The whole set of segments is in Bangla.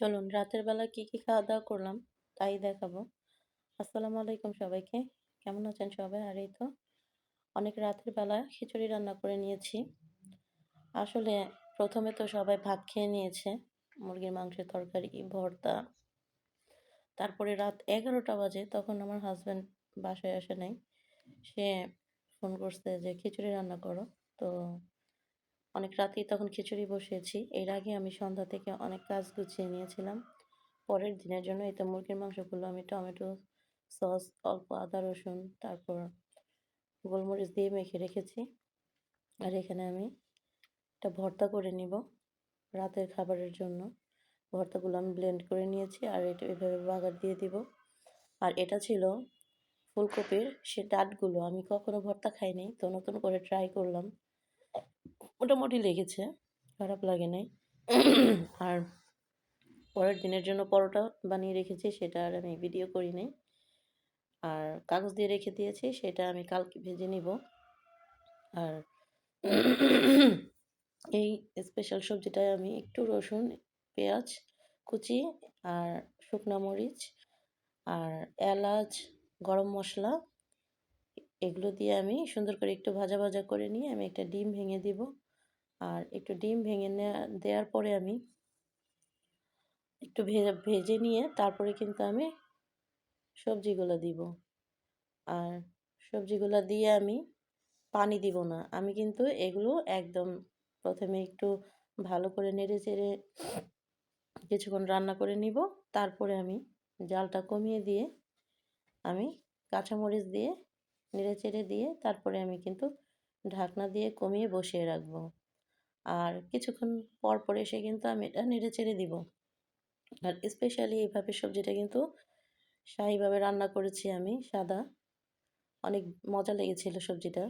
চলুন রাতের বেলা কি খাওয়া-দাওয়া করলাম তাই দেখাবো। আসসালামু আলাইকুম সবাইকে। কেমন আছেন সবাই? আর এই তো অনেক রাতের বেলা খিচুড়ি রান্না করে নিয়েছি। আসলে ১ম এ তো সবাই ভাত খেয়ে নিয়েছে। মুরগির মাংসের তরকারি, ভর্তা। তারপরে রাত ১১টা বাজে তখন আমার হাসব্যান্ড বাসায় আসে নাই। সে ফোন করছে যে খিচুড়ি রান্না করো। তো অনেক রাতেই তখন খিচুড়ি বসিয়েছি। এর আগে আমি সন্ধ্যা থেকে অনেক কাজ গুছিয়ে নিয়েছিলাম। পরের দিনের জন্য এই তো মুরগির মাংসগুলো আমি টমেটো সস, অল্প আদা রসুন, তারপর গোলমরিচ দিয়ে মেখে রেখেছি। আর এখানে আমি একটা ভর্তা করে নিব রাতের খাবারের জন্য। ভর্তাগুলো আমি ব্লেন্ড করে নিয়েছি আর এটা এভাবে বাগার দিয়ে দিব। আর এটা ছিল ফুলকপির সে ডাঁটগুলো। আমি কখনো ভর্তা খাইনি, তো নতুন করে ট্রাই করলাম। মোটামুটি লেগেছে, খারাপ লাগে নাই। আর পরের দিনের জন্য পরোটা বানিয়ে রেখেছি, সেটা আর আমি ভিডিও করি নাই। আর কাগজ দিয়ে রেখে দিয়েছি, সেটা আমি কালকে ভেজে নিব। আর এই স্পেশাল সবজিটায় আমি একটু রসুন, পেঁয়াজ কুচি আর শুকনা মরিচ আর এলাচ, গরম মসলা এগুলো দিয়ে আমি সুন্দর করে একটু ভাজা ভাজা করে নিয়ে আমি একটা ডিম ভেঙে দিব। আর একটু ডিম ভেঙে দেওয়ার পরে আমি একটু ভেজে নিয়ে তারপরে কিন্তু আমি সবজিগুলো দিব। আর সবজিগুলো দিয়ে আমি পানি দিব না। আমি কিন্তু এগুলো একদম ১ম এ একটু ভালো করে নেড়ে-চেড়ে কিছুক্ষণ রান্না করে নিব। তারপরে আমি জালটা কমিয়ে দিয়ে আমি কাঁচামরিচ দিয়ে নেড়ে-চেড়ে দিয়ে তারপরে আমি কিন্তু ঢাকনা দিয়ে কমিয়ে বসিয়ে রাখবো। আর কিছুক্ষণ পর এসে কিন্তু আমি এটা নেড়ে-চেড়ে দিব। আর স্পেশালি এভাবে সবজিটা কিন্তু শাহিভাবে রান্না করেছি আমি সাদা। অনেক মজা লেগেছিল সবজিটা।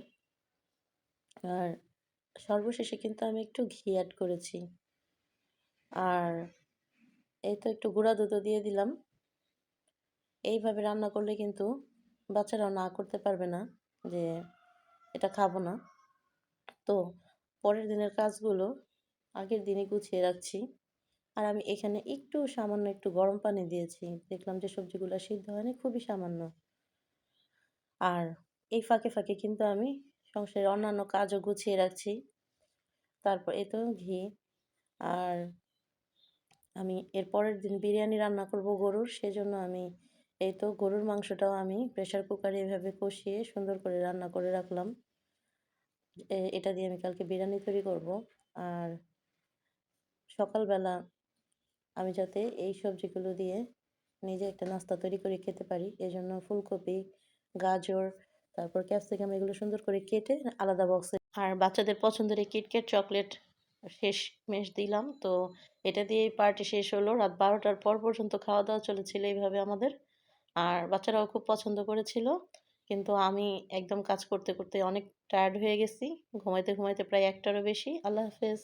আর সর্বশেষে কিন্তু আমি একটু ঘি অ্যাড করেছি। আর এই তো একটু গুঁড়া দুধও দিয়ে দিলাম। এইভাবে রান্না করলে কিন্তু বাচ্চারাও না করতে পারবে না যে এটা খাবো না। তো পরের দিনের কাজগুলো আগের দিনই গুছিয়ে রাখছি। আর আমি এখানে একটু সামান্য একটু গরম পানি দিয়েছি। দেখলাম যে সবজিগুলো সিদ্ধ হয়নি, খুবই সামান্য। আর এই ফাঁকে কিন্তু আমি সংসারের অন্যান্য কাজও গুছিয়ে রাখছি। তারপর এই তো ঘি। আর আমি এর পরের দিন বিরিয়ানি রান্না করব গরুর, সেজন্য আমি এই তো গরুর মাংসটাও আমি প্রেসার কুকারে এভাবে কষিয়ে সুন্দর করে রান্না করে রাখলাম। এটা দিয়ে আমি কালকে বিরিয়ানি তৈরি করব। আর সকালবেলা আমি যাতে এই সবজিগুলো দিয়ে নিজে একটা নাস্তা তৈরি করে খেতে পারি, এজন্য ফুলকপি, গাজর, তারপর ক্যাপসিকাম এগুলো সুন্দর করে কেটে আলাদা বক্সে। আর বাচ্চাদের পছন্দের এই কিটক্যাট চকলেট শেষমেশ দিলাম। তো এটা দিয়েই পার্টি শেষ হলো। রাত ১২টার পর পর্যন্ত খাওয়া-দাওয়া চলেছিল এইভাবে আমাদের। আর বাচ্চারাও খুব পছন্দ করেছিল। কিন্তু আমি একদম কাজ করতে অনেক টায়ার্ড হয়ে গেছি। ঘুমাইতে প্রায় ১টারও বেশি। আল্লাহ হাফেজ।